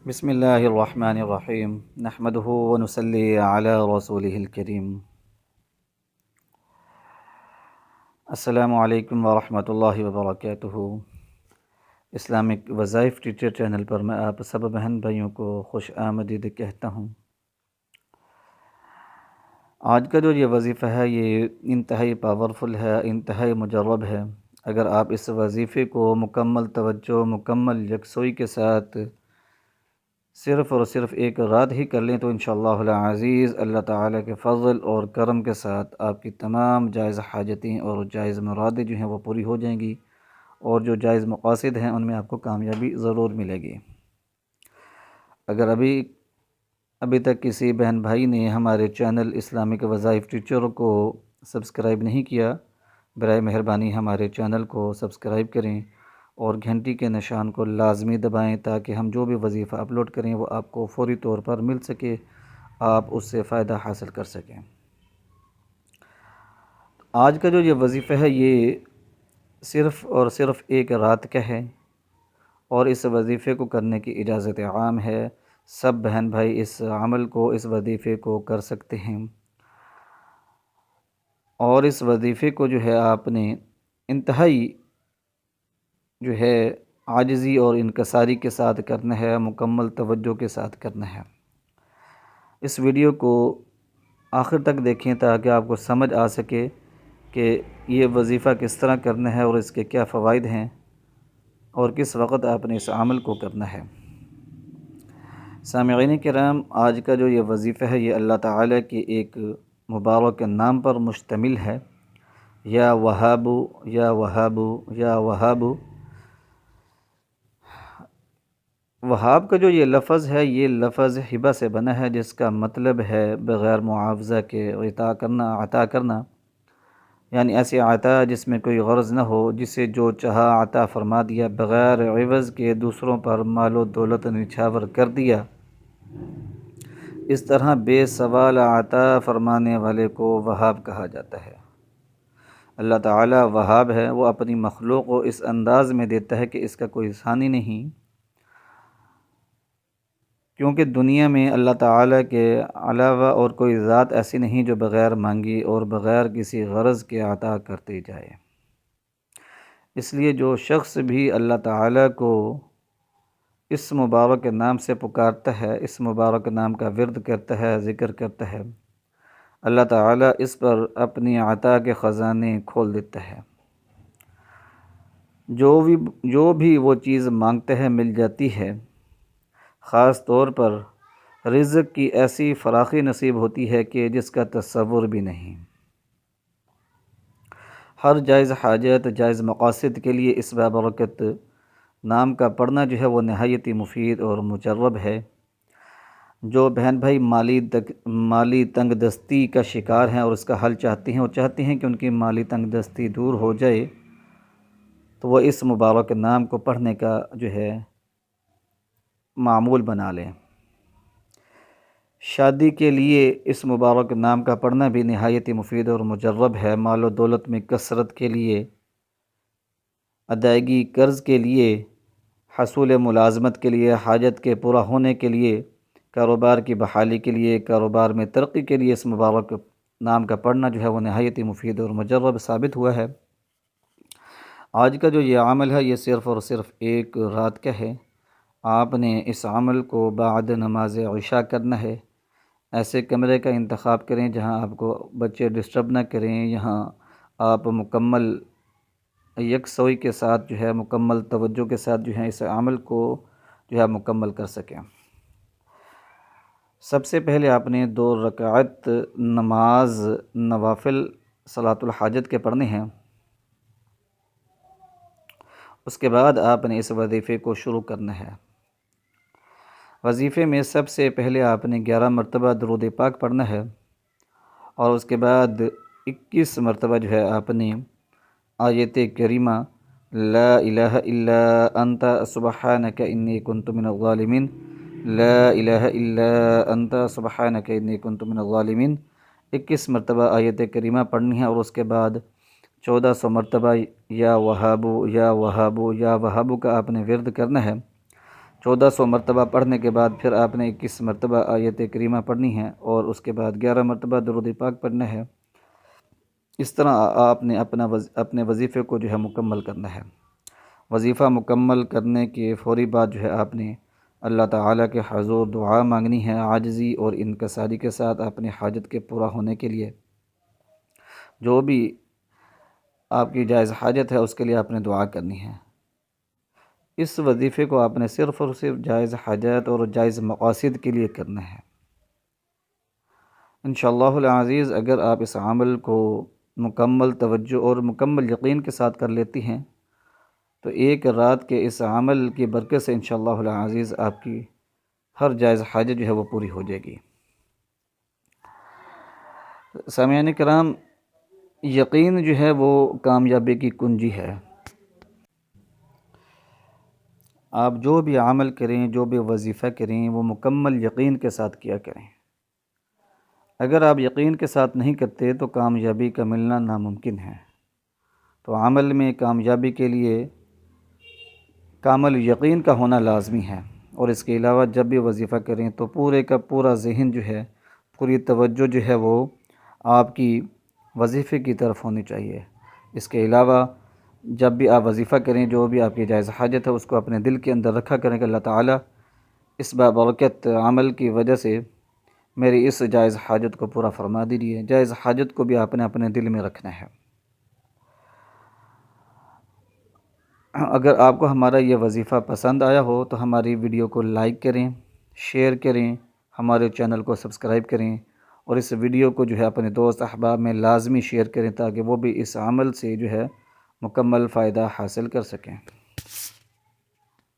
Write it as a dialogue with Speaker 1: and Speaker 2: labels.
Speaker 1: بسم اللہ الرحمن الرحیم نحمده ونصلی علی رسولہ الکریم۔ السلام علیکم ورحمۃ اللہ وبرکاتہ۔ اسلامک وظائف ٹیچر چینل پر میں آپ سب بہن بھائیوں کو خوش آمدید کہتا ہوں۔ آج کا جو یہ وظیفہ ہے یہ انتہائی پاورفل ہے، انتہائی مجرب ہے۔ اگر آپ اس وظیفے کو مکمل توجہ، مکمل یکسوئی کے ساتھ صرف اور صرف ایک رات ہی کر لیں تو انشاءاللہ العزیز اللہ تعالیٰ کے فضل اور کرم کے ساتھ آپ کی تمام جائز حاجتیں اور جائز مرادیں جو ہیں وہ پوری ہو جائیں گی، اور جو جائز مقاصد ہیں ان میں آپ کو کامیابی ضرور ملے گی۔ اگر ابھی تک کسی بہن بھائی نے ہمارے چینل اسلامک وظائف ٹیچر کو سبسکرائب نہیں کیا، برائے مہربانی ہمارے چینل کو سبسکرائب کریں اور گھنٹی کے نشان کو لازمی دبائیں تاکہ ہم جو بھی وظیفہ اپلوڈ کریں وہ آپ کو فوری طور پر مل سکے، آپ اس سے فائدہ حاصل کر سکیں۔ آج کا جو یہ وظیفہ ہے یہ صرف اور صرف ایک رات کا ہے، اور اس وظیفے کو کرنے کی اجازت عام ہے۔ سب بہن بھائی اس عمل کو، اس وظیفے کو کر سکتے ہیں، اور اس وظیفے کو جو ہے آپ نے انتہائی جو ہے عاجزی اور انکساری کے ساتھ کرنا ہے، مکمل توجہ کے ساتھ کرنا ہے۔ اس ویڈیو کو آخر تک دیکھیں تاکہ آپ کو سمجھ آ سکے کہ یہ وظیفہ کس طرح کرنا ہے اور اس کے کیا فوائد ہیں اور کس وقت آپ نے اس عمل کو کرنا ہے۔ سامعین کرام، آج کا جو یہ وظیفہ ہے یہ اللہ تعالیٰ کے ایک مبارک نام پر مشتمل ہے، یا وہاب، یا وہاب، یا وہاب۔ وہاب کا جو یہ لفظ ہے یہ لفظ ہبہ سے بنا ہے، جس کا مطلب ہے بغیر معاوضہ کے عطا کرنا، یعنی ایسی عطا جس میں کوئی غرض نہ ہو، جسے جو چاہا عطا فرما دیا، بغیر عوض کے دوسروں پر مال و دولت نچھاور کر دیا۔ اس طرح بے سوال عطا فرمانے والے کو وہاب کہا جاتا ہے۔ اللہ تعالیٰ وہاب ہے، وہ اپنی مخلوق کو اس انداز میں دیتا ہے کہ اس کا کوئی ثانی نہیں، کیونکہ دنیا میں اللہ تعالیٰ کے علاوہ اور کوئی ذات ایسی نہیں جو بغیر مانگی اور بغیر کسی غرض کے عطا کرتی جائے۔ اس لیے جو شخص بھی اللہ تعالیٰ کو اس مبارک نام سے پکارتا ہے، اس مبارک نام کا ورد کرتا ہے، ذکر کرتا ہے، اللہ تعالیٰ اس پر اپنی عطا کے خزانے کھول دیتا ہے۔ جو بھی وہ چیز مانگتے ہیں مل جاتی ہے۔ خاص طور پر رزق کی ایسی فراخی نصیب ہوتی ہے کہ جس کا تصور بھی نہیں۔ ہر جائز حاجت، جائز مقاصد کے لیے اس بابرکت نام کا پڑھنا جو ہے وہ نہایت ہی مفید اور مجرب ہے۔ جو بہن بھائی مالی تنگ دستی کا شکار ہیں اور اس کا حل چاہتے ہیں، وہ چاہتے ہیں کہ ان کی مالی تنگ دستی دور ہو جائے، تو وہ اس مبارک نام کو پڑھنے کا جو ہے معمول بنا لیں۔ شادی کے لیے اس مبارک نام کا پڑھنا بھی نہایت ہی مفید اور مجرب ہے۔ مال و دولت میں کثرت کے لیے، ادائیگی قرض کے لیے، حصول ملازمت کے لیے، حاجت کے پورا ہونے کے لیے، کاروبار کی بحالی کے لیے، کاروبار میں ترقی کے لیے اس مبارک نام کا پڑھنا جو ہے وہ نہایت ہی مفید اور مجرب ثابت ہوا ہے۔ آج کا جو یہ عمل ہے یہ صرف اور صرف ایک رات کا ہے۔ آپ نے اس عمل کو بعد نماز عشاء کرنا ہے۔ ایسے کمرے کا انتخاب کریں جہاں آپ کو بچے ڈسٹرب نہ کریں، یہاں آپ مکمل یکسوئی کے ساتھ جو ہے، مکمل توجہ کے ساتھ جو ہے اس عمل کو جو ہے مکمل کر سکیں۔ سب سے پہلے آپ نے 2 رکعت نماز نوافل صلاۃ الحاجت کے پڑھنے ہیں۔ اس کے بعد آپ نے اس وظیفے کو شروع کرنا ہے۔ وظیفے میں سب سے پہلے آپ نے 11 مرتبہ درود پاک پڑھنا ہے، اور اس کے بعد 21 مرتبہ جو ہے آپ نے آیت کریمہ لا الہ الا انت سبحانک انی کنت من الظالمین، لا الہ الا انت سبحانک انی کنت من الظالمین 21 مرتبہ آیت کریمہ پڑھنی ہے، اور اس کے بعد 1400 مرتبہ یا وہابو یا وہابو یا وہابو کا آپ نے ورد کرنا ہے، 1400 مرتبہ پڑھنے کے بعد پھر آپ نے 21 مرتبہ آیت کریمہ پڑھنی ہے اور اس کے بعد 11 مرتبہ درود پاک پڑھنا ہے۔ اس طرح آپ نے اپنے وظیفے کو جو ہے مکمل کرنا ہے۔ وظیفہ مکمل کرنے کے فوری بعد جو ہے آپ نے اللہ تعالیٰ کے حضور دعا مانگنی ہے، عاجزی اور انکساری کے ساتھ اپنی حاجت کے پورا ہونے کے لیے۔ جو بھی آپ کی جائز حاجت ہے اس کے لیے آپ نے دعا کرنی ہے۔ اس وظیفے کو آپ نے صرف اور صرف جائز حاجت اور جائز مقاصد کے لیے کرنا ہے۔ انشاءاللہ العزیز اگر آپ اس عمل کو مکمل توجہ اور مکمل یقین کے ساتھ کر لیتی ہیں تو ایک رات کے اس عمل کی برکت سے انشاءاللہ العزیز آپ کی ہر جائز حاجت جو ہے وہ پوری ہو جائے گی۔ سامعین کرام، یقین جو ہے وہ کامیابی کی کنجی ہے۔ آپ جو بھی عمل کریں، جو بھی وظیفہ کریں، وہ مکمل یقین کے ساتھ کیا کریں۔ اگر آپ یقین کے ساتھ نہیں کرتے تو کامیابی کا ملنا ناممکن ہے۔ تو عمل میں کامیابی کے لیے کامل یقین کا ہونا لازمی ہے، اور اس کے علاوہ جب بھی وظیفہ کریں تو پورے کا پورا ذہن جو ہے، پوری توجہ جو ہے وہ آپ کی وظیفے کی طرف ہونی چاہیے۔ اس کے علاوہ جب بھی آپ وظیفہ کریں، جو بھی آپ کی جائز حاجت ہے اس کو اپنے دل کے اندر رکھا کریں کہ اللہ تعالیٰ اس بابرکت عمل کی وجہ سے میری اس جائز حاجت کو پورا فرما دیجیے۔ جائز حاجت کو بھی آپ نے اپنے دل میں رکھنا ہے۔ اگر آپ کو ہمارا یہ وظیفہ پسند آیا ہو تو ہماری ویڈیو کو لائک کریں، شیئر کریں، ہمارے چینل کو سبسکرائب کریں، اور اس ویڈیو کو جو ہے اپنے دوست احباب میں لازمی شیئر کریں تاکہ وہ بھی اس عمل سے جو ہے مکمل فائدہ حاصل کر سکیں۔